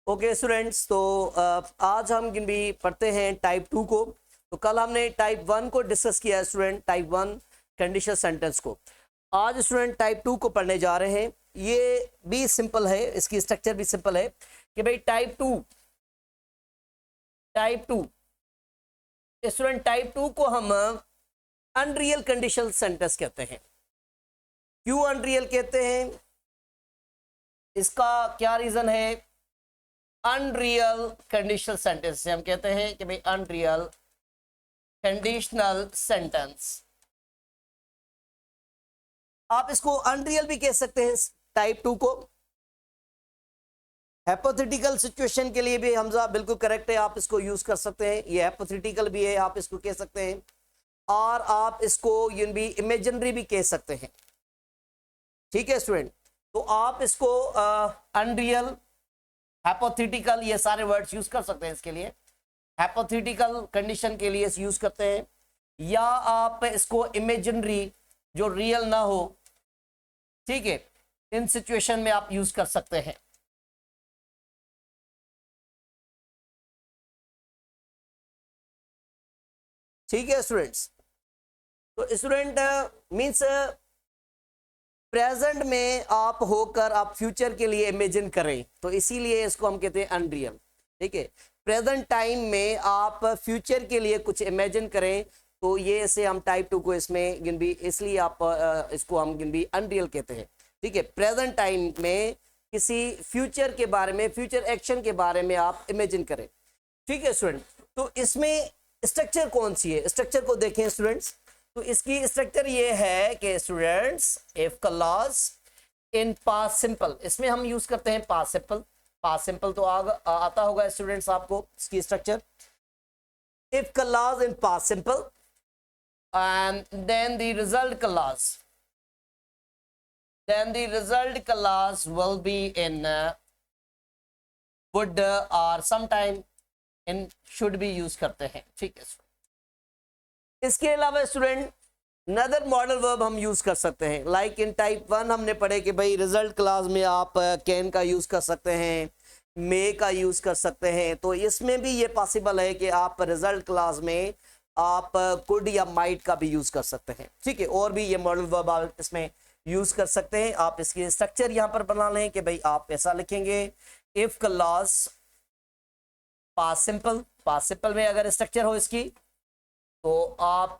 Okay students, तो आज हम भी पढ़ते हैं टाइप 2 को। तो कल हमने टाइप 1 को डिस्कस किया स्टूडेंट, टाइप 1 कंडीशनल सेंटेंस को। आज स्टूडेंट टाइप 2 को पढ़ने जा रहे हैं। ये भी सिंपल है, इसकी स्ट्रक्चर भी सिंपल है कि भाई टाइप 2 स्टूडेंट टाइप 2 को हम अनरियल कंडीशनल सेंटेंस कहते हैं। क्यों अनरियल कहते हैं, इसका क्या रीजन है? अनरियल कंडीशनल सेंटेंस से हम कहते हैं कि भाई अनरियल कंडीशनल सेंटेंस। आप इसको अनरियल भी कह सकते हैं टाइप 2 को। हाइपोथेटिकल सिचुएशन के लिए भी हमजा बिल्कुल करेक्ट है, आप इसको यूज कर सकते हैं। ये हाइपोथेटिकल भी है, आप इसको कह सकते हैं, और आप इसको भी इमेजिनरी भी कह सकते हैं। ठीक है स्टूडेंट, तो आप इसको अनरियल, हाइपोथेटिकल, ये सारे वर्ड्स यूज कर सकते हैं इसके लिए। हाइपोथेटिकल कंडीशन के लिए यूज करते हैं, या आप इसको इमेजिनरी जो रियल ना हो, ठीक है, इन सिचुएशन में आप यूज कर सकते हैं। ठीक है स्टूडेंट्स, तो स्टूडेंट मींस प्रेजेंट में आप होकर आप फ्यूचर के लिए इमेजिन करें, तो इसीलिए इसको हम कहते हैं अनरियल। ठीक है, प्रेजेंट टाइम में आप फ्यूचर के लिए कुछ इमेजिन करें, तो ये से हम टाइप 2 को इसमें भी, इसलिए आप इसको हम भी अनरियल कहते हैं। ठीक है, प्रेजेंट टाइम में किसी फ्यूचर के बारे में, फ्यूचर एक्शन के बारे में आप इमेजिन करें। ठीक है स्टूडेंट, तो इसमें स्ट्रक्चर कौन सी है, स्ट्रक्चर को देखें स्टूडेंट्स। तो इसकी स्ट्रक्चर ये है कि students if clause in past simple, इसमें हम यूज करते हैं पास्ट सिंपल। पास्ट सिंपल तो आता होगा स्टूडेंट्स आपको इसकी structure. If clause in past simple and then the result clause will be in would और समटाइम इन शुड भी यूज करते हैं। ठीक है, इसके अलावा स्टूडेंट नदर मॉडल वर्ब हम यूज कर सकते हैं। लाइक इन टाइप 1 हमने पढ़े कि भाई रिजल्ट क्लास में आप कैन का यूज कर सकते हैं, मे का यूज कर सकते हैं। तो इसमें भी ये पॉसिबल है कि आप रिजल्ट क्लास में आप कुड या माइट का भी यूज कर सकते हैं। ठीक है, और भी ये मॉडल वर्ब आप इसमें यूज कर सकते हैं। आप इसकी स्ट्रक्चर यहाँ पर बना लें कि भाई आप ऐसा लिखेंगे, इफ क्लॉज पास्ट सिंपल में अगर स्ट्रक्चर हो इसकी, तो आप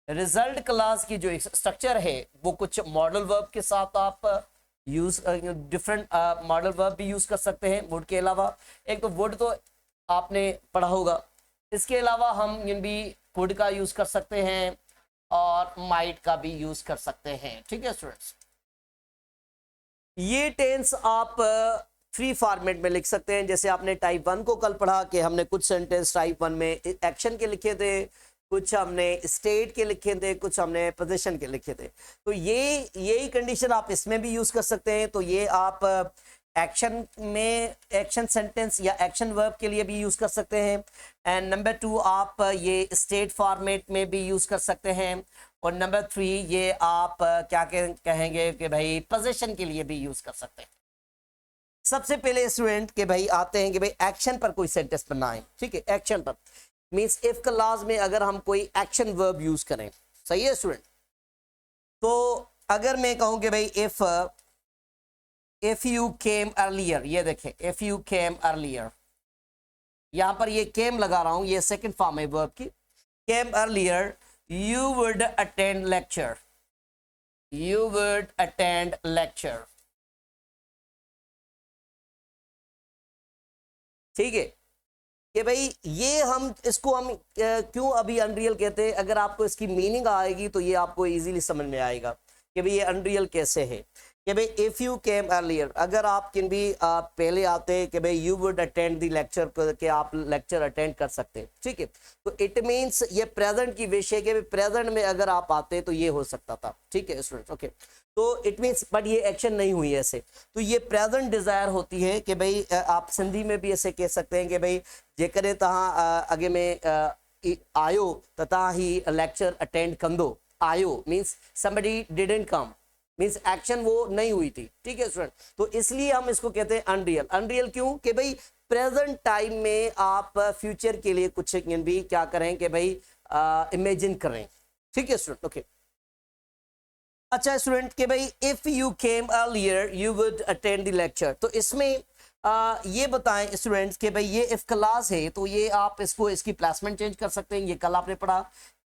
रिजल्ट क्लास की जो स्ट्रक्चर है वो कुछ मॉडल वर्ब के साथ आप यूज डिफरेंट मॉडल वर्ब भी यूज कर सकते हैं वुड के अलावा। एक तो वुड तो आपने पढ़ा होगा, इसके अलावा हम भी कुड का यूज कर सकते हैं और माइट का भी यूज कर सकते हैं। ठीक है स्टूडेंट्स, ये टेंस आप फ्री फॉर्मेट में लिख सकते हैं। जैसे आपने टाइप 1 को कल पढ़ा कि हमने कुछ सेंटेंस टाइप 1 में एक्शन के लिखे थे, कुछ हमने स्टेट के लिखे थे, कुछ हमने पोजीशन के लिखे थे। तो यही कंडीशन आप इसमें भी यूज कर सकते हैं। तो ये आप एक्शन में, एक्शन सेंटेंस या एक्शन वर्ब के लिए भी यूज कर सकते हैं। एंड नंबर 2 आप ये स्टेट फॉर्मेट में भी यूज कर सकते हैं। और नंबर 3 ये आप क्या कहेंगे कि भाई पोजीशन के लिए भी यूज कर सकते हैं। सबसे पहले स्टूडेंट के भाई आते हैं कि भाई एक्शन पर कोई सेंटेंस बनाएं। ठीक है, एक्शन पर मींस इफ क्लॉज में अगर हम कोई एक्शन वर्ब यूज करें, सही है स्टूडेंट। तो अगर मैं कहूं कि भाई इफ यू केम अर्लियर, ये देखें इफ यू केम अर्लियर, यहां पर ये केम लगा रहा हूं, ये सेकंड फॉर्म है वर्ब की। Came earlier, you would attend lecture. ठीक है कि भाई ये हम इसको हम क्यों अभी अनरियल कहते हैं। अगर आपको इसकी मीनिंग आएगी तो ये आपको इजीली समझ में आएगा कि भाई ये अनरियल कैसे है। कि भाई इफ यू केम अर्लियर, अगर आप भी पहले आते हैं कि भाई you would attend the lecture, कि आप लेक्चर अटेंड कर सकते हैं। ठीक है, तो इट मीन्स ये प्रेजेंट की विश है कि प्रेजेंट में अगर आप आते तो ये हो सकता था। ठीक है स्टूडेंट, ओके, तो इट मीन्स बट ये एक्शन नहीं हुई ऐसे। तो ये प्रेजेंट डिजायर होती है कि भाई आप सिंधी में भी ऐसे कह सकते हैं कि भाई जेकॾहिं तव्हां अॻे में आयो त तव्हां ही लेक्चर अटेंड कंदो। आयो means somebody didn't come, means action वो नहीं हुई थी, ठीक है स्टूडेंट। तो इसलिए हम इसको कहते हैं अनरियल। अनरियल क्यों? कि भाई प्रेजेंट टाइम में आप फ्यूचर के लिए कुछ भी क्या करें कि भाई इमेजिन करें, ठीक है स्टूडेंट। ओके, अच्छा स्टूडेंट कि भाई if you came earlier you would attend the lecture. तो इसमें ये बताएं स्टूडेंट्स कि भाई ये इफ क्लास है तो ये आप इसको इसकी प्लेसमेंट चेंज कर सकते हैं, ये कल आपने पढ़ा।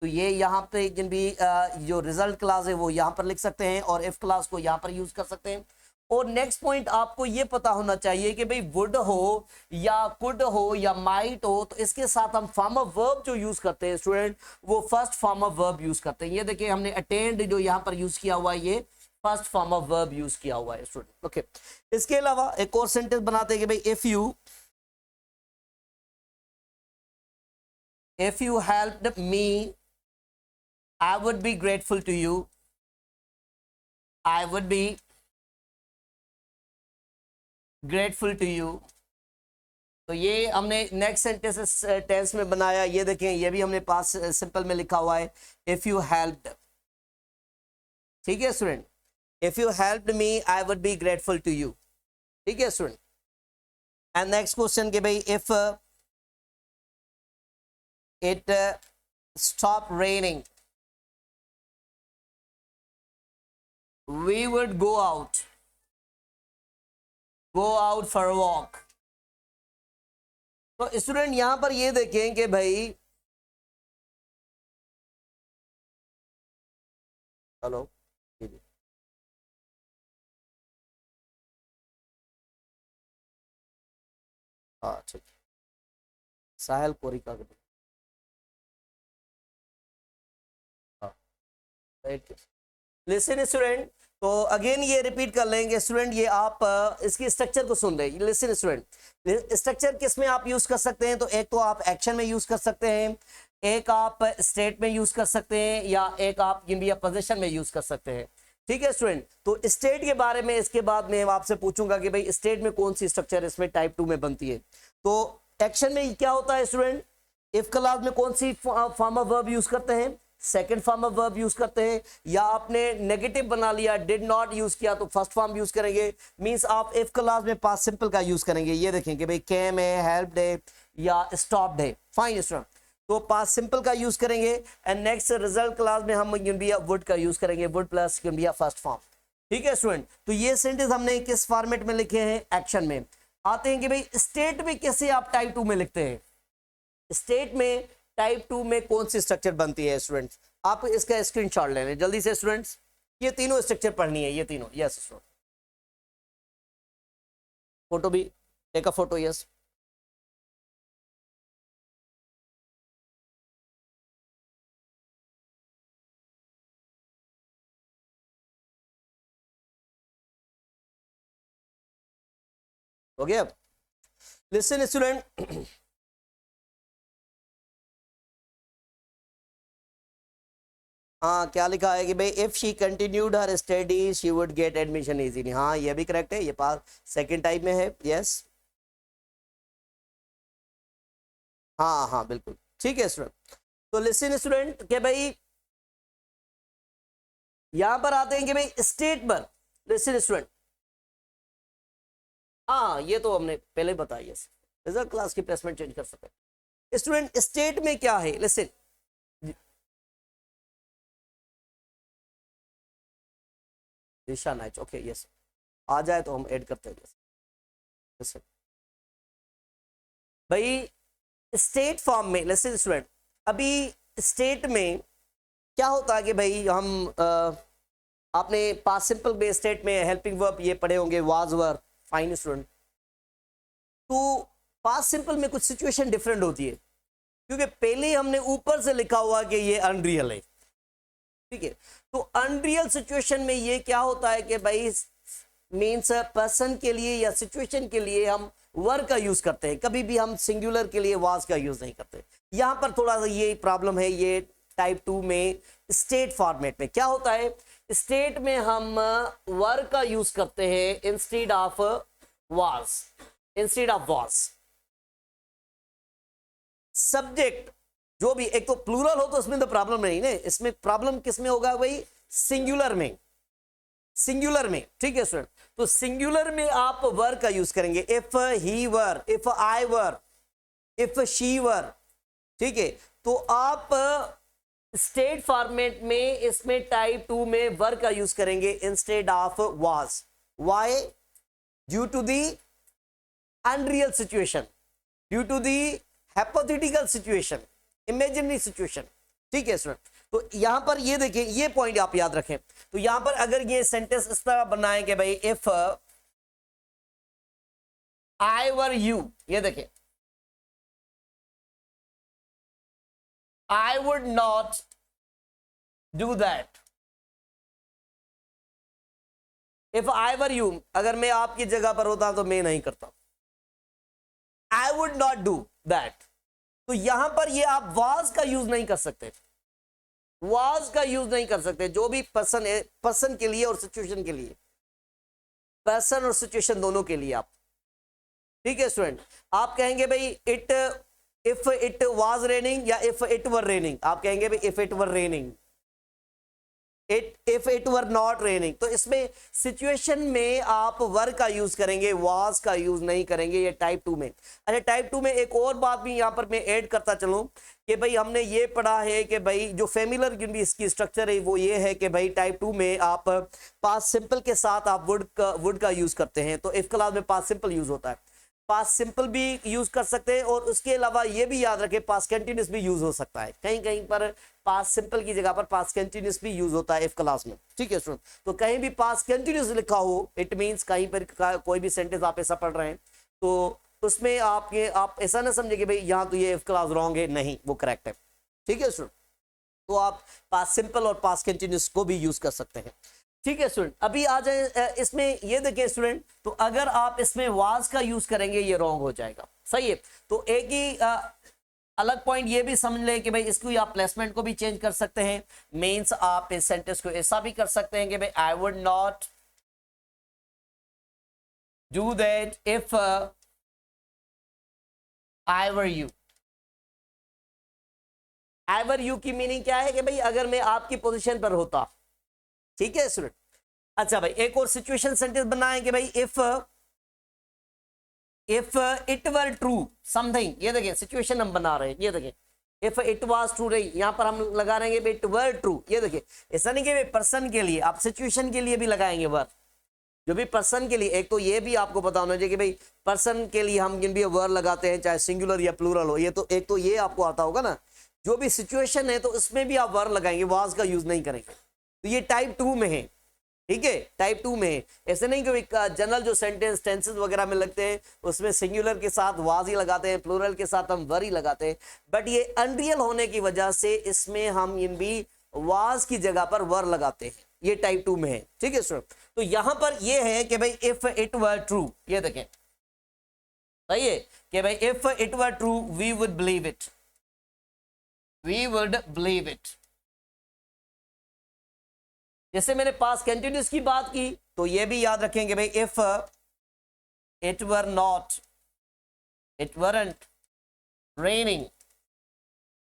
तो ये यहाँ पे जिन भी जो रिजल्ट क्लास है वो यहाँ पर लिख सकते हैं और इफ क्लास को यहाँ पर यूज कर सकते हैं। और नेक्स्ट पॉइंट आपको ये पता होना चाहिए कि भाई वुड हो या कुड हो या माइट हो, तो इसके साथ हम फॉर्म ऑफ वर्ब जो यूज करते हैं स्टूडेंट वो first form of verb use करते हैं। ये देखिए हमने अटेंड जो यहाँ पर यूज किया हुआ है ये first form of verb use किया हुआ है स्टूडेंट। ओके, इसके अलावा एक और सेंटेंस बनाते हैं कि भाई if you helped me I would be grateful to you, I would be grateful to you. तो ये हमने नेक्स्ट सेंटेंस टेंस में बनाया। ये देखें ये भी हमने पास सिंपल में लिखा हुआ है इफ यू हेल्प्ड, ठीक है student. If you helped me I would be grateful to you, ठीक है स्टूडेंट। एंड नेक्स्ट क्वेश्चन के भाई if it stop raining we would go out for a walk. तो स्टूडेंट यहां पर ये देखें कि भाई हेलो, हाँ ठीक, साहिल कोरी का लिसन स्टूडेंट। तो अगेन ये रिपीट कर लेंगे स्टूडेंट, ये आप इसकी स्ट्रक्चर को सुन रहे हैं। लिसन स्टूडेंट, स्ट्रक्चर किस में आप यूज कर सकते हैं? तो एक तो आप एक्शन में यूज कर सकते हैं, एक आप स्टेट में यूज कर सकते हैं, या एक आप पोजीशन में यूज कर सकते हैं, ठीक है स्टूडेंट। तो स्टेट के बारे में इसके बाद में आपसे पूछूंगा कि भाई स्टेट में कौन सी स्ट्रक्चर इसमें टाइप 2 में बनती है। तो एक्शन में क्या होता है स्टूडेंट? इफ क्लास में कौन सी फॉर्म ऑफ वर्ब यूज करते हैं? Second form of verb use करते हैं। या आपने नेगेटिव बना लिया, डिड नॉट यूज किया, तो फर्स्ट फॉर्म यूज करेंगे। मींस आप इफ क्लास में पास्ट सिंपल का यूज करेंगे। ये देखेंगे भाई केम है, हेल्प्ड है या स्टॉप्ड है, फाइन स्टूडेंट, तो पास्ट सिंपल का यूज करेंगे। एंड नेक्स्ट रिजल्ट क्लास में हम वुड का यूज करेंगे, वुड प्लस फर्स्ट फॉर्म, ठीक है स्टूडेंट। तो ये सेंटेंस हमने किस फॉर्मेट में लिखे हैं? एक्शन में। आते हैं कि भाई स्टेट में कैसे आप टाइप 2 में लिखते हैं। स्टेट में टाइप 2 में कौन सी स्ट्रक्चर बनती है स्टूडेंट्स? आप इसका स्क्रीनशॉट ले लें जल्दी से स्टूडेंट्स, ये तीनों स्ट्रक्चर पढ़नी है, ये तीनों। यस स्टूडेंट, फोटो भी टेक अ फोटो, यस। हो गया? लिसन स्टूडेंट, हाँ क्या लिखा है कि भाई if she continued her study she would get admission easily. हाँ ये भी करेक्ट है, ये पास सेकंड टाइप में है, यस। हाँ हाँ बिल्कुल ठीक है स्टूडेंट। तो लिसन स्टूडेंट के भाई यहां पर आते हैं कि भाई स्टेट पर। लिसन स्टूडेंट, हाँ ये तो हमने पहले बताया, यस। रिजल्ट क्लास की प्लेसमेंट चेंज कर सकते हैं स्टूडेंट। स्टेट में क्या है? लिसन, दिशा नाइच, ओके यस, आ जाए तो हम ऐड करते हैं, यस। भाई स्टेट फॉर्म में लिसन स्टूडेंट, अभी स्टेट में क्या होता है कि भाई हम आपने पास्ट सिंपल में स्टेट में हेल्पिंग वर्ब ये पढ़े होंगे, वाज वर, फाइन स्टूडेंट। तो पास्ट सिंपल में कुछ सिचुएशन डिफरेंट होती है, क्योंकि पहले हमने ऊपर से लिखा हुआ कि ये अनरियल है, ठीक है। तो अनरियल सिचुएशन में ये क्या होता है कि भाई मीन्स पर्सन के लिए या सिचुएशन के लिए हम वर का यूज करते हैं, कभी भी हम सिंगुलर के लिए वाज का यूज नहीं करते। यहां पर थोड़ा सा ये प्रॉब्लम है, ये टाइप 2 में स्टेट फॉर्मेट में क्या होता है, स्टेट में हम वर का यूज करते हैं instead of was, instead of was. Subject जो भी, एक तो प्लूरल हो तो इसमें तो प्रॉब्लम नहीं ना, इसमें प्रॉब्लम किस में होगा भाई? सिंगुलर में। सिंगुलर में, ठीक है स्टूडेंट। तो सिंगुलर में आप वर का यूज करेंगे, if he were, if I were, if she वर, ठीक है। तो आप स्टेट फॉर्मेट में इसमें टाइप 2 में वर का यूज करेंगे instead of was. Why? Due to the unreal situation, due to the hypothetical situation, imaginary situation, ठीक है स्टूडेंट। तो यहां पर ये देखिए, ये पॉइंट आप याद रखें। तो यहां पर अगर ये सेंटेंस इस तरह बनाए कि भाई इफ आई वर यू, ये देखिए, I would not do that. If I were you, अगर मैं आपकी जगह पर होता तो मैं नहीं करता। I would not do that. तो यहां पर ये आप was का यूज नहीं कर सकते, was का यूज नहीं कर सकते। जो भी पर्सन है, पर्सन के लिए और सिचुएशन के लिए, पर्सन और सिचुएशन दोनों के लिए आप, ठीक है स्टूडेंट। आप कहेंगे भाई इफ इट वाज रेनिंग या इफ इट वर रेनिंग, आप कहेंगे भाई if it were raining, if it were not raining. तो इसमें सिचुएशन में आप वर का यूज करेंगे, वाज का यूज नहीं करेंगे, ये टाइप 2 में। अच्छा, टाइप 2 में एक और बात भी यहां पर मैं ऐड करता चलूं कि भाई हमने ये पढ़ा है कि भाई जो फेमिलर इसकी स्ट्रक्चर है वो ये है कि भाई टाइप 2 में आप पास्ट सिंपल के साथ आप वुड का यूज करते हैं। तो इफ क्लास में पास्ट सिंपल यूज होता है, पास्ट सिंपल भी यूज कर सकते हैं, और उसके अलावा ये भी याद रखें पास्ट कंटिन्यूस भी यूज हो सकता है। कहीं कहीं पर पास्ट सिंपल की जगह पर पास्ट कंटिन्यूस भी यूज होता है इफ क्लास में, ठीक है स्टूडेंट। तो कहीं भी पास्ट कंटिन्यूस लिखा हो, इट मींस कहीं पर कोई भी सेंटेंस आप ऐसा पढ़ रहे हैं तो उसमें आप ऐसा ना समझे कि भाई यहाँ तो ये इफ क्लास रॉन्ग है, नहीं, वो करेक्ट है, ठीक है स्टूडेंट। तो आप पास्ट सिंपल और पास्ट कंटिन्यूस को भी यूज कर सकते हैं, ठीक है स्टूडेंट। अभी आ जाए इसमें, ये देखिए स्टूडेंट, तो अगर आप इसमें वाज का यूज करेंगे ये रॉन्ग हो जाएगा, सही है। तो एक ही अलग पॉइंट ये भी समझ लें कि भाई इसको आप प्लेसमेंट को भी चेंज कर सकते हैं। मींस आप इस सेंटेंस को ऐसा भी कर सकते हैं कि भाई I would not do that if I were you. I were you की मीनिंग क्या है कि भाई अगर मैं आपकी पोजीशन पर होता, ठीक है स्टूडेंट। अच्छा भाई, एक और सिचुएशन सेंटेंस बनाएं कि भाई if it were true something, ये देखिए सिचुएशन हम बना रहे हैं, ये देखिए इफ इट वाज ट्रू रही, यहां पर हम लगा रहेंगे भाई इट वर ट्रू। ये देखिए ऐसा नहीं कि भाई पर्सन के लिए, आप सिचुएशन के लिए भी लगाएंगे वर, जो भी पर्सन के लिए। एक तो ये भी आपको पता होना चाहिए कि भाई पर्सन के लिए हम जिन भी वर लगाते हैं चाहे सिंगुलर या प्लूरल हो, ये तो एक तो ये आपको आता होगा ना। जो भी सिचुएशन है तो उसमें भी आप वर लगाएंगे, वाज का यूज नहीं करेंगे। तो ये टाइप 2 में है, ठीक है, टाइप 2 में है। ऐसे नहीं कि जनरल जो सेंटेंस टेंसेस वगैरह में लगते हैं उसमें सिंगुलर के साथ वाज ही लगाते हैं, प्लूरल के साथ हम वर ही लगाते हैं। बट ये अनरियल होने की वजह से इसमें हम इन भी वाज की जगह पर वर लगाते हैं, ये टाइप 2 में है, ठीक है सर। तो यहां पर ये है कि भाई इफ इट वर ट्रू, ये देखें सही है कि भाई if it were true we would believe it, we would believe it. जैसे मैंने पास्ट कंटिन्यूस की बात की तो ये भी याद रखेंगे भाई if it were not, it weren't raining,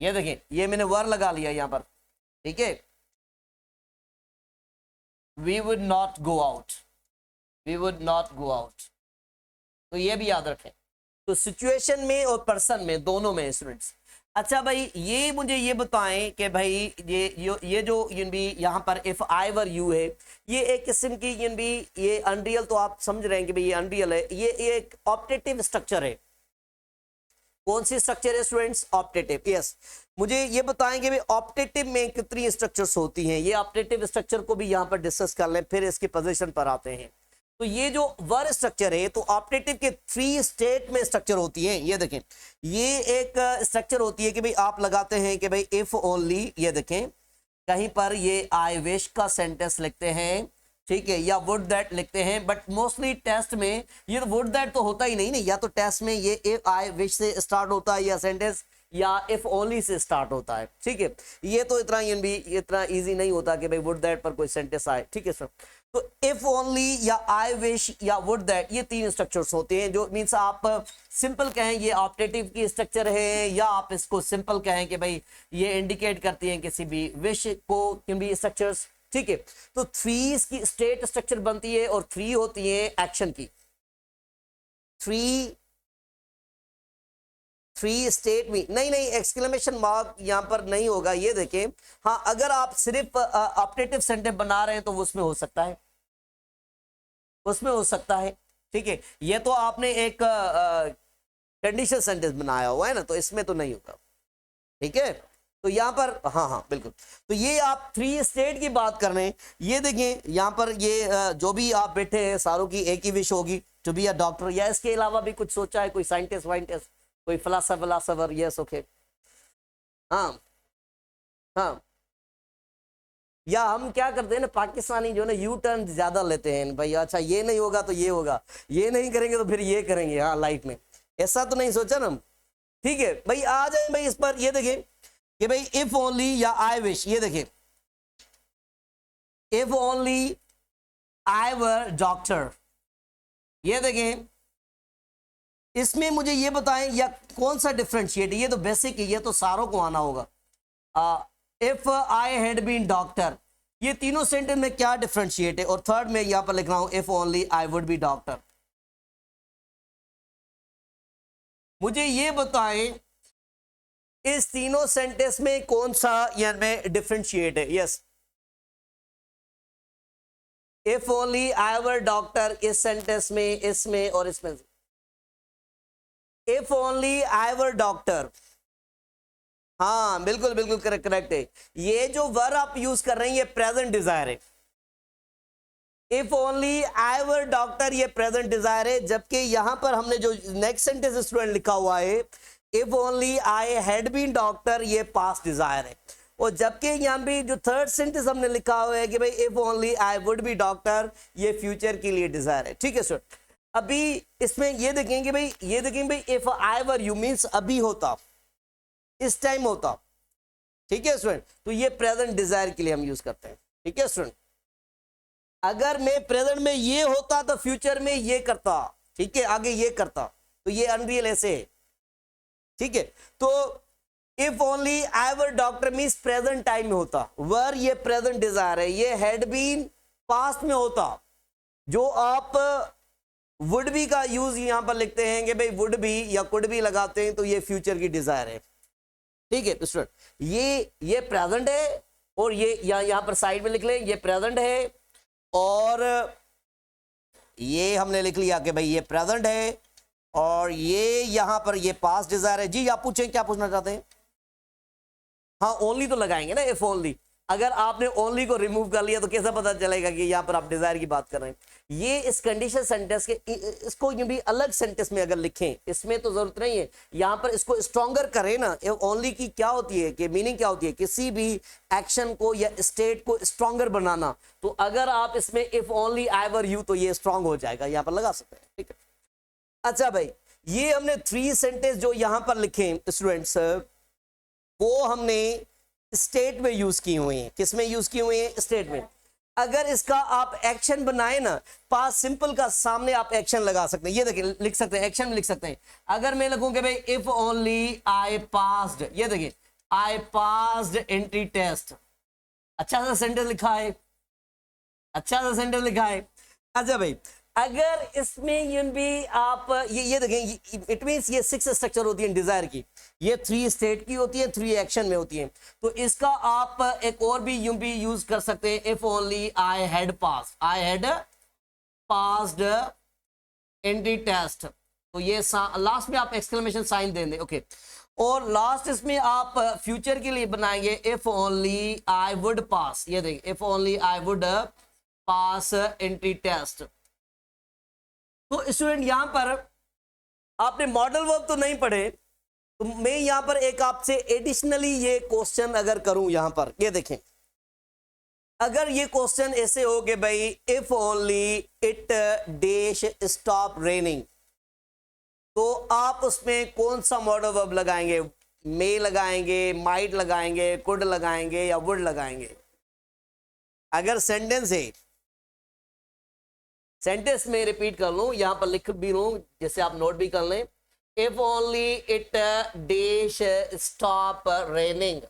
ये देखिए ये मैंने वर लगा लिया यहां पर, ठीक है। We would not go out, we would not go out, तो ये भी याद रखें। तो सिचुएशन में और पर्सन में दोनों में स्टूडेंट्स। अच्छा भाई ये मुझे ये बताएं कि भाई ये जो भी यहाँ पर इफ आई वर यू है, ये एक किस्म की भी ये अनरियल, तो आप समझ रहे हैं कि भाई ये अनरियल है, ये एक ऑप्टेटिव स्ट्रक्चर है। कौन सी स्ट्रक्चर है स्टूडेंट्स? ऑप्टेटिव। यस, मुझे ये बताएंगे भाई ऑप्टेटिव में कितनी स्ट्रक्चर्स होती हैं। ये ऑप्टेटिव स्ट्रक्चर को भी यहाँ पर डिस्कस कर लें, फिर इसकी पोजीशन पर आते हैं। तो ये जो वर स्ट्रक्चर है तो ऑप्टेटिव के 3 स्टेट में स्ट्रक्चर होती है। ये देखें ये एक स्ट्रक्चर होती है कि भाई आप लगाते हैं कि भाई इफ ओनली, ये देखें कहीं पर ये आई विश का सेंटेंस लिखते हैं, ठीक है, या वुड दैट लिखते हैं। बट मोस्टली टेस्ट में ये वुड दैट तो होता ही नहीं ना, या तो टेस्ट में ये इफ आई विश से स्टार्ट होता है या सेंटेंस, या इफ ओनली से स्टार्ट होता है, ठीक है। ये तो इतना इजी नहीं होता कि भाई वुड दैट पर कोई सेंटेंस आए, ठीक है सर। तो इफ ओनली या आई विश या वुड दैट, ये 3 स्ट्रक्चर्स होते हैं। जो मीन्स आप सिंपल कहें ये ऑप्टेटिव की स्ट्रक्चर है, या आप इसको सिंपल कहें कि भाई ये इंडिकेट करती हैं किसी भी विश को, किन भी स्ट्रक्चर्स, ठीक है। तो थ्री की स्टेट स्ट्रक्चर बनती है और थ्री होती है एक्शन की। थ्री स्टेट में नहीं, एक्सक्लेमेशन मार्क यहां पर नहीं होगा, ये देखें। हाँ, अगर आप सिर्फ ऑप्टेटिव सेंटेंस बना रहे हैं तो उसमें हो सकता है, उसमें हो सकता है। ठीक है, ये तो आपने एक कंडीशनल सेंटेंस बनाया हुआ है ना, तो इसमें तो नहीं होगा। ठीक है, तो यहां पर हाँ बिल्कुल। तो ये आप थ्री स्टेट की बात कर रहे हैं। ये देखें यहां पर ये जो भी आप बैठे हैं सारों की एक ही विश होगी, टू बी अ डॉक्टर, या इसके अलावा भी कुछ सोचा है, कोई साइंटिस्ट वाइंटिस्ट, कोई फिलोसोफर, यस ओके। हाँ हाँ, या हम क्या करते हैं ना, पाकिस्तानी जो ना यू टर्न ज्यादा लेते हैं भाई। अच्छा ये नहीं होगा तो ये होगा, ये नहीं करेंगे तो फिर ये करेंगे। हाँ, लाइफ में ऐसा तो नहीं सोचा ना हम। ठीक है भाई, आ जाए भाई इस पर। ये देखें कि भाई इफ ओनली या आई विश, ये देखें if only I were doctor. ये देखें, इसमें मुझे ये बताएं या कौन सा डिफरेंशिएट, ये तो बेसिक है, ये तो सारों को आना होगा। If I had been doctor, ये तीनों सेंटेंस में क्या डिफरेंशिएट है। और थर्ड में यहां पर लिख रहा हूं if only I would B doctor. मुझे ये बताएं इस तीनों सेंटेंस में कौन सा में डिफरेंशिएट है। Yes, if only I were doctor इस सेंटेंस में, इसमें और इसमें। If only I were doctor, हाँ बिल्कुल बिल्कुल करेक्ट है। ये जो वर्ब आप यूज कर रहे हैं ये प्रेजेंट डिजायर है। If only I were doctor ये प्रेजेंट डिजायर है, जबकि यहां पर हमने जो नेक्स्ट सेंटेंस स्टूडेंट लिखा हुआ है if only I had been doctor, ये पास्ट डिजायर है। और जबकि यहां भी जो थर्ड सेंटेंस हमने लिखा हुआ है कि भाई if only I would B doctor, ये फ्यूचर के लिए डिजायर है। ठीक है सर, अभी इसमें ये देखेंगे भाई, ये देखेंगे भाई if I were you means अभी होता, इस टाइम होता। ठीक है स्टूडेंट, तो ये प्रेजेंट डिजायर के लिए हम यूज करते हैं। ठीक है स्टूडेंट, अगर मैं प्रेजेंट में ये होता तो फ्यूचर में ये करता। ठीक है, आगे ये करता, तो ये अनरियल ऐसे है। ठीक है, तो if only I were doctor means present time में होता, वर ये प्रेजेंट डिजायर है, ये हैड बीन पास्ट में होता। जो आप वुड बी का यूज यहां पर लिखते हैं कि भाई वुड बी या कुड बी लगाते हैं, तो ये फ्यूचर की डिजायर है। ठीक है स्टूडेंट, ये प्रेजेंट है और ये यहां पर साइड में लिख लें, ये प्रेजेंट है और ये हमने लिख लिया कि भाई ये प्रेजेंट है और ये यहां पर ये पास्ट डिजायर है। जी आप पूछें, क्या पूछना चाहते हैं। हाँ, ओनली तो लगाएंगे ना, इफ ओनली। अगर आपने ओनली को रिमूव कर लिया तो कैसा पता चलेगा कि यहां पर आप डिजायर की बात कर रहे हैं। ये इस कंडीशन सेंटेंस के, इसको ये भी अलग सेंटेंस में अगर लिखें, इसमें तो जरूरत नहीं है। यहां पर इसको स्ट्रॉन्गर करें ना। ओनली की क्या होती है कि मीनिंग क्या होती है, किसी भी एक्शन को या स्टेट को स्ट्रॉन्गर बनाना। तो अगर आप इसमें if only I were you, तो ये स्ट्रॉन्ग हो जाएगा, यहां पर लगा सकते हैं। ठीक है, अच्छा भाई, ये हमने थ्री सेंटेंस जो यहां पर लिखे स्टूडेंट्स, वो हमने स्टेट में यूज की हुई है। किसमें यूज की हुई है, स्टेट में। अगर इसका आप एक्शन बनाए ना, पास्ट सिंपल का सामने आप एक्शन लगा सकते हैं। ये देखिए, लिख सकते हैं, एक्शन लिख सकते हैं। अगर मैं लिखूं कि भाई इफ ओनली आई पास्ड, ये देखिए आई पास्ड एंट्री टेस्ट, अच्छा सा सेंटेंस लिखा है, अच्छा सा सेंटेंस लिखा है। अच्छा भाई, अगर इसमें भी आप ये देखें, इट मींस ये सिक्स स्ट्रक्चर होती है डिजायर की, ये थ्री स्टेट की होती है, थ्री एक्शन में होती है। तो इसका आप एक और भी यूज कर सकते हैं, if only I had passed entry test. तो ये लास्ट में आप एक्सक्लेमेशन साइन देंगे, ओके। और लास्ट इसमें आप फ्यूचर के लिए बनाएंगे if only I would pass, ये देखिए if only I would pass entry test. तो स्टूडेंट यहां पर आपने मॉडल वर्ब तो नहीं पढ़े, तो मैं यहां पर एक आपसे एडिशनली ये क्वेश्चन अगर करूं, यहां पर ये देखें, अगर ये क्वेश्चन ऐसे हो कि भाई if only it dash stop raining, तो आप उसमें कौन सा मॉडल वर्ब लगाएंगे। मे लगाएंगे, माइट लगाएंगे, कुड लगाएंगे या वुड लगाएंगे। अगर सेंटेंस है, सेंटेंस में रिपीट कर लूं, यहां पर लिख भी लूं, जैसे आप नोट भी कर लें। If only it dash stop raining,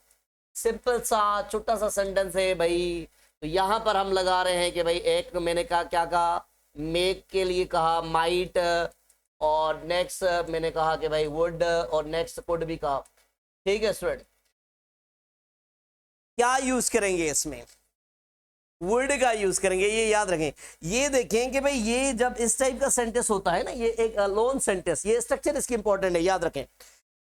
simple सा छोटा सा सेंटेंस है भाई, तो यहां पर हम लगा रहे हैं कि भाई एक मैंने कहा क्या कहा, मेक के लिए कहा माइट, और नेक्स्ट मैंने कहा कि भाई वुड, और नेक्स्ट कुड भी कहा। ठीक है स्टूडेंट, क्या यूज करेंगे इसमें, वुड का यूज करेंगे, ये याद रखें। ये देखें कि भाई ये जब इस टाइप का सेंटेंस होता है ना, ये एक लोन सेंटेंस, ये स्ट्रक्चर इसकी इंपॉर्टेंट है, याद रखें।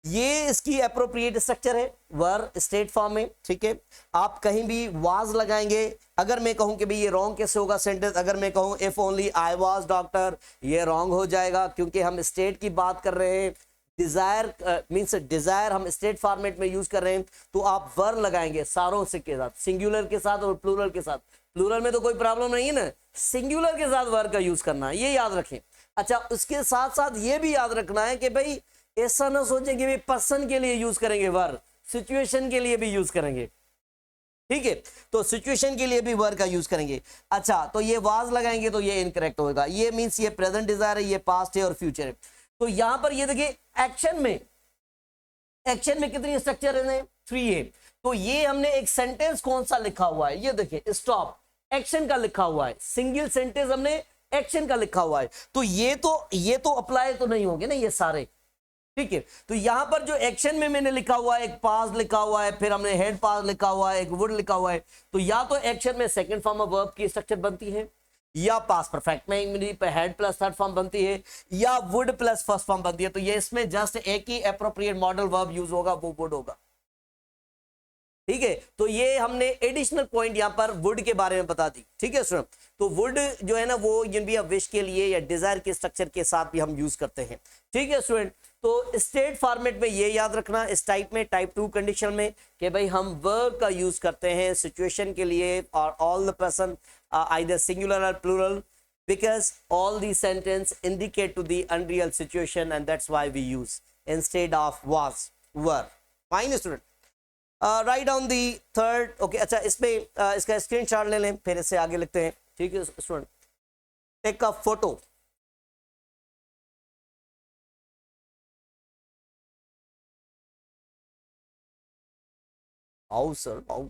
ये इसकी अप्रोप्रिएट स्ट्रक्चर है वर स्टेट फॉर्म में। ठीक है, आप कहीं भी वाज लगाएंगे। अगर मैं कहूं कि भाई ये रॉन्ग कैसे होगा सेंटेंस, अगर मैं कहूं if only I was doctor, ये रॉन्ग हो जाएगा क्योंकि हम स्टेट की बात कर रहे हैं। डिजायर मीन्स डिजायर हम स्टेट फॉर्मेट में यूज कर रहे हैं, तो आप वर लगाएंगे सारों से के साथ, सिंगुलर के साथ और प्लूरल के साथ। प्लूरल में तो कोई प्रॉब्लम नहीं है ना, सिंगुलर के साथ वर का यूज करना है, ये याद रखें। अच्छा, उसके साथ साथ ये भी याद रखना है कि भाई ऐसा ना सोचें कि भाई पर्सन के लिए यूज करेंगे वर, सिचुएशन के लिए भी यूज करेंगे। ठीक है, तो सिचुएशन के लिए भी वर का यूज करेंगे। अच्छा, तो ये वाज लगाएंगे तो ये इनकरेक्ट होगा। ये मींस ये प्रेजेंट डिजायर है, ये पास्ट है और फ्यूचर है। तो यहां पर ये देखिए एक्शन में कितनी स्ट्रक्चर है, 3 है। तो ये हमने एक सेंटेंस कौन सा लिखा हुआ है, ये देखिए स्टॉप, एक्शन का लिखा हुआ है। सिंगल सेंटेंस हमने एक्शन का लिखा हुआ है। तो ये तो अप्लाई तो नहीं होंगे ना ये सारे। ठीक है, तो यहां पर जो एक्शन में मैंने लिखा हुआ है, एक पास लिखा हुआ है, फिर हमने हेड पास लिखा हुआ है, एक वुड लिखा हुआ है। तो या तो एक्शन में सेकंड फॉर्म ऑफ वर्ब की स्ट्रक्चर बनती है, या पास परफेक्ट में हेड प्लस थर्ड फॉर्म बनती है, या वुड प्लस फर्स्ट फॉर्म बनती है। तो ये इसमें जस्ट एक ही एप्रोप्रिएट मॉडल वर्ब यूज होगा, वो वुड होगा। ठीक है, तो ये हमने एडिशनल पॉइंट यहां पर वुड के बारे में बता दी। ठीक है स्टूडेंट, तो वुड जो है ना वो भी विश के लिए या डिजायर के स्ट्रक्चर के साथ भी हम यूज करते हैं। ठीक है स्टूडेंट, तो स्टेट फॉर्मेट में ये याद रखना, इस टाइप में टाइप 2 कंडीशन में कि भाई हम वर्ब का यूज करते हैं सिचुएशन के लिए, और all the person either singular और plural, because all these sentence indicate to the unreal situation and that's why we use instead of was, were. Fine student, write down the third. Okay, अच्छा इसमें इसका screenshot ले लें, फिर इससे आगे लिखते हैं। ठीक है स्टूडेंट, टेक अ फोटो। आओ सर आओ।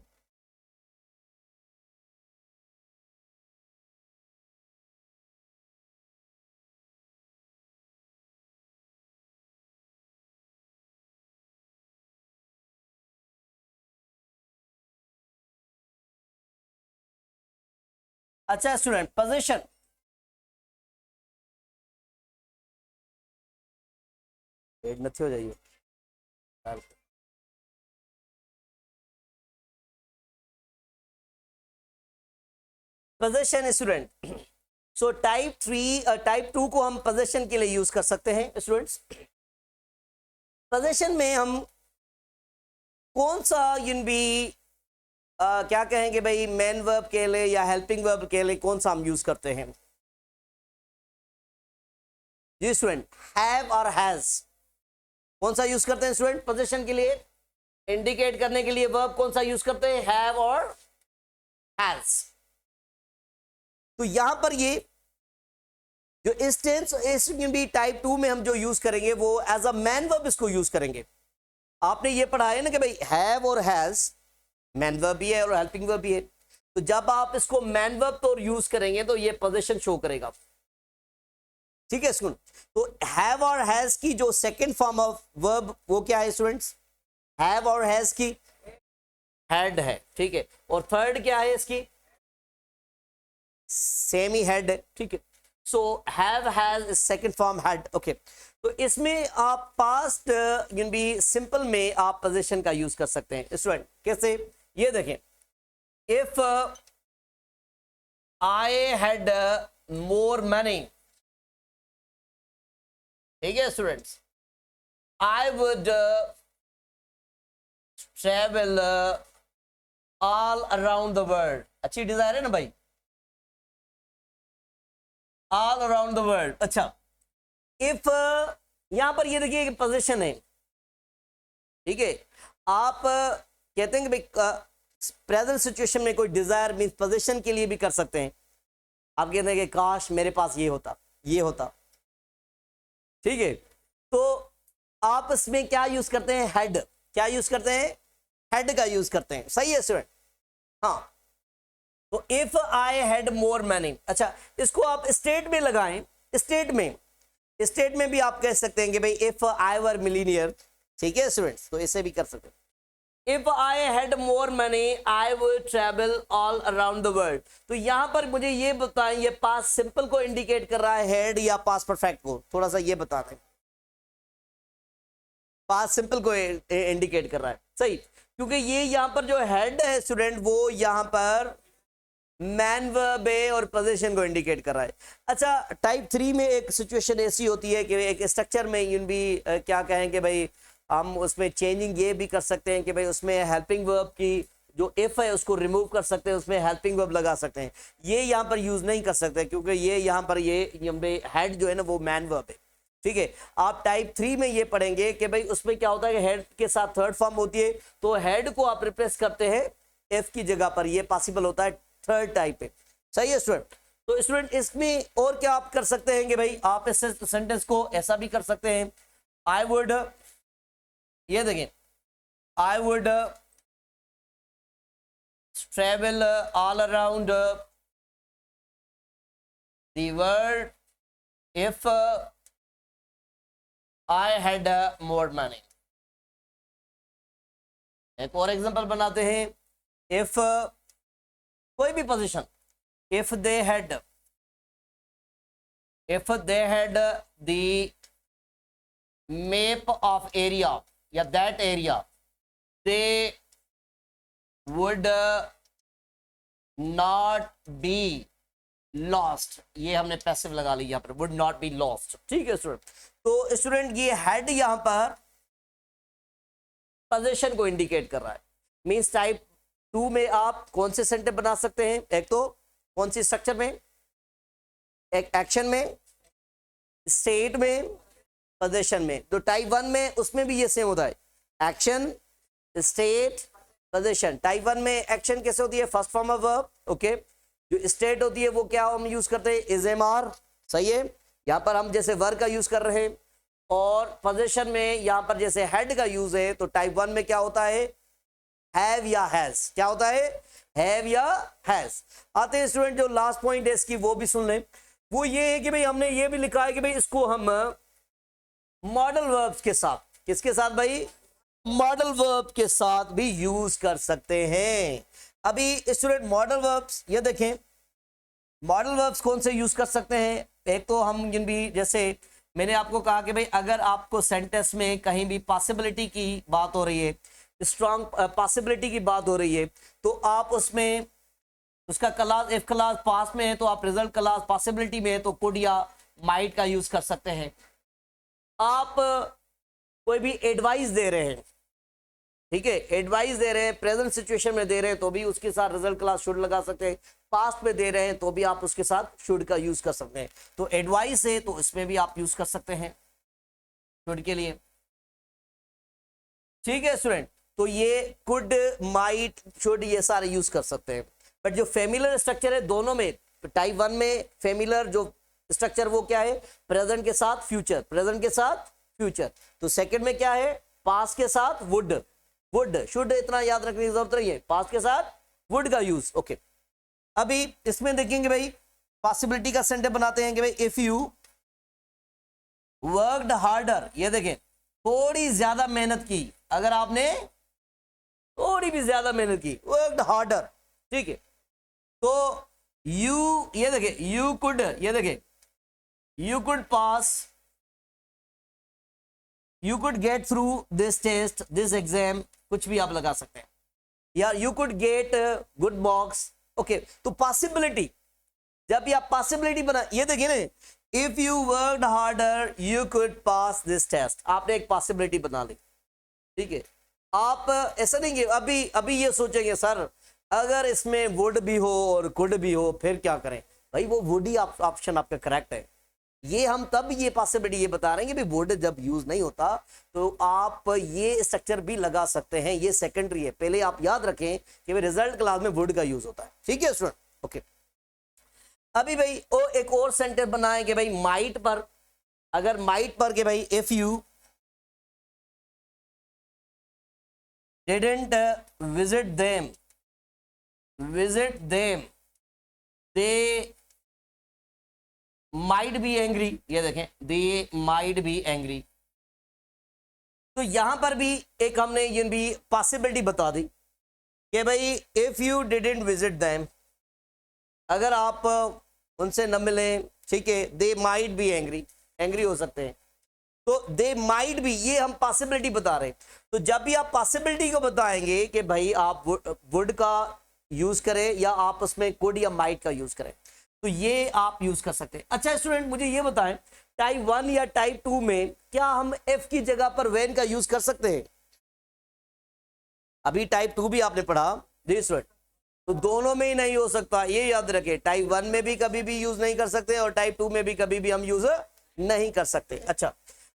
अच्छा स्टूडेंट, पोजीशन, નથી हो जाइए। Position student, so type 3 type 2 को हम पोजीशन के लिए यूज कर सकते हैं स्टूडेंट्स। पोजीशन में हम कौन सा भी क्या कहेंगे भाई, मेन वर्ब के लिए या हेल्पिंग वर्ब के लिए कौन सा हम यूज करते हैं? जी स्टूडेंट, हैव और हैज कौन सा यूज करते हैं स्टूडेंट पोजीशन के लिए? इंडिकेट करने के लिए वर्ब कौन सा यूज करते हैं? हैव और हैज। तो यहां पर ये जो इस टेंस इस भी टाइप 2 में हम जो यूज करेंगे वो एज अ मैन वर्ब इसको यूज करेंगे। आपने ये पढ़ा है ना कि भाई हैव और हैज मैन वर्ब भी है और हेल्पिंग वर्ब भी है। तो जब आप इसको मैन वर्ब तो यूज करेंगे तो ये पोजीशन शो करेगा। ठीक है स्टूडेंट, तो हैव और हैज की जो सेकंड फॉर्म ऑफ वर्ब वो क्या है स्टूडेंट्स? हैव और हैज की हैड है। ठीक है, और थर्ड क्या है इसकी? सेम ही हैड है। ठीक है, so have has second form had. Okay, तो इसमें आप पास्ट भी सिंपल में आप पोजीशन का यूज कर सकते हैं स्टूडेंट। कैसे? ये देखें, if I had more money, ठीक है students, I would travel all around the world. अच्छी डिजायर है ना भाई, ऑल अराउंड द वर्ल्ड। अच्छा, इफ यहां पर ये देखिए पोजीशन है। ठीक है, आप कहते हैं कि भाई प्रेजेंट सिचुएशन में कोई डिजायर मींस पोजीशन के लिए भी कर सकते हैं। आप कहते हैं कि काश मेरे पास ये होता, ये होता। ठीक है, तो आप इसमें क्या यूज करते हैं? हेड। क्या यूज करते हैं? हेड का यूज करते हैं। सही है स्टूडेंट? हाँ, तो if I had more money, अच्छा इसको आप स्टेट में लगाएं, स्टेट में भी आप कह सकते हैं कि भाई इफ आई वर मिलीनियर, ठीक है स्टूडेंट्स, तो इसे भी कर सकते हैं। If I had more money I would travel all around the world. तो यहां पर मुझे ये बताएं, ये पास्ट सिंपल को इंडिकेट कर रहा है हैड या पास्ट परफेक्ट को, थोड़ा सा ये बता दें। पास्ट सिंपल को इंडिकेट कर रहा है, सही, क्योंकि ये यहां पर जो हेड है स्टूडेंट वो यहां पर मैन वर्ब है और पोजीशन को इंडिकेट कर रहा है। अच्छा टाइप 3 में एक सिचुएशन ऐसी होती है कि एक स्ट्रक्चर में यूं भी क्या कहें कि भाई हम उसमें चेंजिंग ये भी कर सकते हैं कि भाई उसमें हेल्पिंग वर्ब की जो इफ है उसको रिमूव कर सकते हैं, उसमें हेल्पिंग वर्ब लगा सकते हैं। ये यहाँ पर यूज नहीं कर सकते क्योंकि ये यहाँ पर ये हेड जो है ना वो मैन वर्ब है, ठीक है। आप टाइप 3 में ये पढ़ेंगे कि भाई उसमें क्या होता है कि हेड के साथ थर्ड फॉर्म होती है, तो हेड को आप रिप्लेस करते हैं एफ की जगह पर, ये पॉसिबल होता है थर्ड टाइप पे, सही है स्टूडेंट। तो स्टूडेंट इसमें और क्या आप कर सकते हैं कि भाई आप इस सेंटेंस को ऐसा भी कर सकते हैं, आई वुड, ये देखें, I would travel all around the world if I had more money. एक और एग्जांपल बनाते हैं, इफ कोई भी position, if they had the map of area या that area they would not be lost. ये हमने पैसिव लगा लिया यहाँ पर, वुड नॉट बी लॉस्ट, ठीक है स्टूडेंट। तो स्टूडेंट ये हेड यहां पर पोजीशन को इंडिकेट कर रहा है। मींस टाइप 2 में आप कौन से सेंटेंस बना सकते हैं, एक तो कौन सी स्ट्रक्चर में, एक एक्शन में, स्टेट में, पोजीशन में। तो टाइप 1 में उसमें भी ये सेम होता है, एक्शन, स्टेट, पोजीशन। टाइप 1 में एक्शन कैसे होती है, first form of verb, okay. जो स्टेट होती है वो क्या हम यूज करते हैं, इज एम आर, सही है, यहाँ पर हम जैसे वर्ब का यूज कर रहे हैं। और पोजीशन में यहाँ पर जैसे हेड का यूज है, तो टाइप 1 में क्या होता है, हैव या हैज, क्या होता है, हैव या हैज। आते हैं स्टूडेंट जो लास्ट पॉइंट है इसकी वो भी सुन लें। वो ये है कि भाई हमने ये भी लिखा है कि भाई इसको हम मॉडल वर्ब्स के साथ, किसके साथ भाई, मॉडल वर्ब के साथ भी यूज कर सकते हैं। अभी स्टूडेंट मॉडल वर्ब्स ये देखें, मॉडल वर्ब्स कौन से यूज कर सकते हैं। एक तो हम जिन भी, जैसे मैंने आपको कहा कि भाई अगर आपको सेंटेंस में कहीं भी पॉसिबिलिटी की बात हो रही है, स्ट्रॉन्ग पॉसिबिलिटी की बात हो रही है, तो आप उसमें उसका क्लास, इफ क्लास पास में है तो आप रिजल्ट क्लास पॉसिबिलिटी में है तो कुड या माइट का यूज कर सकते हैं। आप कोई भी एडवाइस दे रहे हैं, ठीक है, एडवाइस दे रहे हैं, प्रेजेंट सिचुएशन में दे रहे हैं तो भी उसके साथ रिजल्ट क्लास शुड लगा सकते हैं। पास्ट में दे रहे हैं तो भी आप उसके साथ शुड का यूज कर सकते हैं। तो एडवाइस है तो इसमें भी आप यूज कर सकते हैं शुड के लिए, ठीक है स्टूडेंट। तो ये कुड, माइट, शुड ये सारे यूज कर सकते हैं। बट जो फेमिलर स्ट्रक्चर है दोनों में, टाइप 1 में फेमिलर जो स्ट्रक्चर वो क्या है, प्रेजेंट के साथ फ्यूचर, प्रेजेंट के साथ फ्यूचर। तो सेकंड में क्या है, पास्ट के साथ वुड, वुड, शुड इतना याद रखने की जरूरत नहीं है, पास्ट के साथ वुड का यूज, ओके। अभी इसमें देखेंगे भाई पॉसिबिलिटी का सेंटेंस बनाते हैं कि भाई इफ यू वर्कड हार्डर, ये देखें थोड़ी ज्यादा मेहनत की, अगर आपने थोड़ी भी ज्यादा मेहनत की, वर्कड हार्डर, ठीक है, तो यू, ये देखें यू कुड, ये देखें you could pass, you could get through this test, this exam, कुछ भी आप लगा सकते हैं, या you could get good marks, okay. तो पॉसिबिलिटी, जब भी आप पॉसिबिलिटी बना, ये देखिए ना, if you worked harder you could pass this test, आपने एक पॉसिबिलिटी बना ली, ठीक है। आप ऐसा नहीं कि अभी ये सोचेंगे सर अगर इसमें वुड भी हो और कुड भी हो फिर क्या करें, भाई वो वुड ही ऑप्शन आपका करेक्ट है। ये हम तब ये पॉसिबिलिटी ये बता रहे हैं कि वुड जब यूज नहीं होता तो आप ये स्ट्रक्चर भी लगा सकते हैं, ये सेकेंडरी है, पहले आप याद रखें कि रिजल्ट क्लास में वुड का यूज होता है, ठीक है स्टूडेंट, ओके। अभी भाई एक और सेंटेंस बनाए कि भाई माइट पर, अगर माइट पर के भाई if you didn't visit them they might be angry, ये देखें, दे माइट बी एंग्री। तो यहां पर भी एक हमने ये भी पॉसिबिलिटी बता दी कि भाई if you didn't visit them, अगर आप उनसे न मिले, ठीक है, they might be angry, angry हो सकते हैं। तो दे माइट बी, ये हम पॉसिबिलिटी बता रहे हैं। तो जब भी आप पॉसिबिलिटी को बताएंगे कि भाई आप वुड का यूज करें या आप उसमें कुड या माइट का यूज करें, तो ये आप यूज कर सकते हैं। अच्छा स्टूडेंट, मुझे ये बताएं, टाइप 1 या टाइप 2 में क्या हम एफ की जगह पर वेन का यूज कर सकते हैं? अभी टाइप 2 भी आपने पढ़ा जी स्टूडेंट, तो दोनों में ही नहीं हो सकता, ये याद रखें। टाइप 1 में भी कभी भी यूज नहीं कर सकते और टाइप 2 में भी कभी भी हम यूज नहीं कर सकते। अच्छा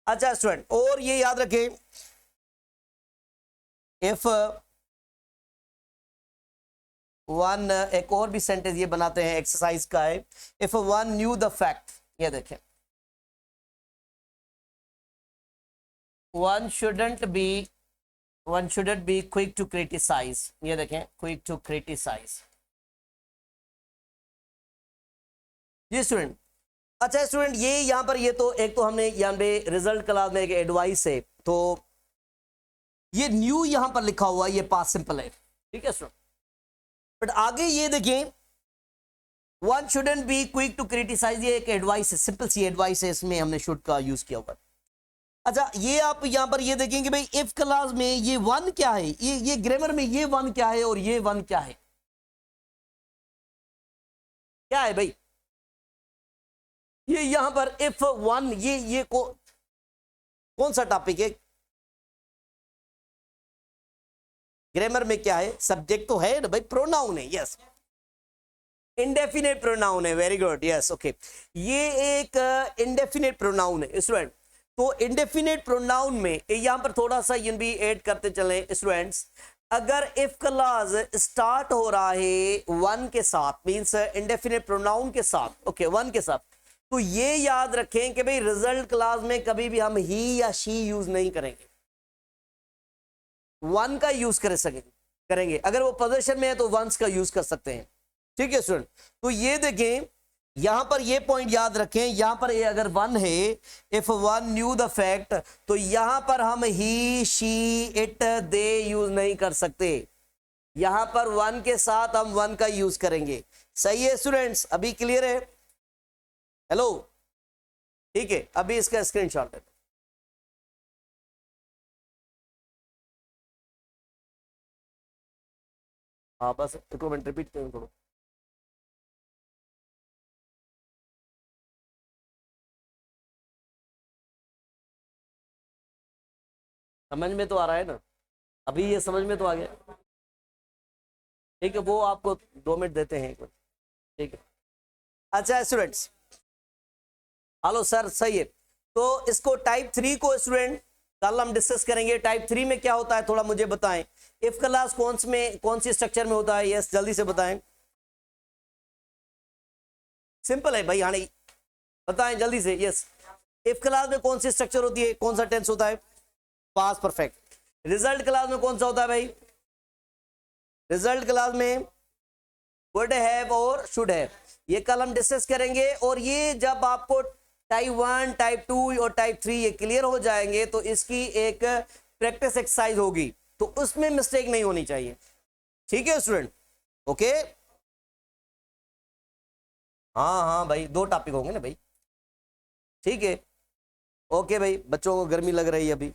अच्छा स्टूडेंट, और ये याद रखें, इफ वन, एक और भी सेंटेंस ये बनाते हैं, एक्सरसाइज का है, if one knew the fact, ये देखें, one shouldn't be quick to criticise, ये देखें, क्विक टू क्रिटिसाइज जी स्टूडेंट। अच्छा स्टूडेंट, ये यहां पर, ये तो एक तो हमने यहां पे रिजल्ट क्लास में एक एडवाइस है, तो ये न्यू यहां पर लिखा हुआ, ये पास्ट सिंपल है, ठीक है स्टूडेंट। बट आगे ये देखें, one shouldn't be quick to criticise, ये एक एडवाइस है, सिंपल सी एडवाइस है, इसमें हमने शुड का यूज किया हुआ। अच्छा, ये आप यहां पर ये देखेंगे भाई, इफ क्लास में ये वन क्या है, ये ग्रामर में ये वन क्या है और ये वन क्या है, क्या है भाई? ये यहां पर इफ वन, ये कौन सा टॉपिक है? ग्रामर में क्या है? सब्जेक्ट तो है ना भाई, प्रोनाउन है, यस, इंडेफिनेट प्रोनाउन है, वेरी गुड, यस, ओके। ये एक इंडेफिनेट प्रोनाउन है स्टूडेंट। तो इंडेफिनेट प्रोनाउन में यहां पर थोड़ा सा ये भी ऐड करते चलें स्टूडेंट्स, अगर इफ क्लॉज स्टार्ट हो रहा है वन के साथ, मींस इंडेफिनेट प्रोनाउन के साथ, ओके, वन के साथ, तो ये याद रखें कि भाई रिजल्ट क्लास में कभी भी हम ही या शी यूज नहीं करेंगे, वन का यूज करेंगे। अगर वो पोजीशन में है तो वंस का यूज कर सकते हैं, ठीक है स्टूडेंट। तो ये देखें, यहां पर ये पॉइंट याद रखें, यहां पर ये अगर वन है, if one knew the fact, तो यहां पर हम ही, शी, इट, दे यूज नहीं कर सकते, यहां पर वन के साथ हम वन का यूज करेंगे। सही है स्टूडेंट्स, अभी क्लियर है? हेलो, ठीक है, अभी इसका स्क्रीनशॉट है। हाँ बस एक मिनट रिपीट करें थोड़ा। समझ में तो आ रहा है ना? अभी ये समझ में तो आ गया, ठीक है, वो आपको 2 मिनट देते हैं, एक मिनट, ठीक है। अच्छा स्टूडेंट्स, हेलो सर, सही है। तो इसको टाइप 3 को स्टूडेंट कल हम डिस्कस करेंगे। टाइप 3 में क्या होता है थोड़ा मुझे बताएं, इफ क्लास कौन सी स्ट्रक्चर में होता है? यस, जल्दी से बताएं, सिंपल है भाई, हाँ नहीं बताएं जल्दी से। यस, इफ क्लास में कौन सी स्ट्रक्चर होती है, कौन सा टेंस होता है? Past perfect. रिजल्ट क्लास में कौन सा होता है भाई? रिजल्ट क्लास में वुड हैव और शुड हैव, ये कल हम डिस्कस करेंगे। और ये जब आपको टाइप 1, टाइप 2 और टाइप 3 ये क्लियर हो जाएंगे तो इसकी एक प्रैक्टिस एक्सरसाइज होगी, तो उसमें मिस्टेक नहीं होनी चाहिए, ठीक है स्टूडेंट? ओके, हाँ हाँ भाई, 2 टॉपिक होंगे ना भाई, ठीक है। ओके भाई, बच्चों को गर्मी लग रही है अभी।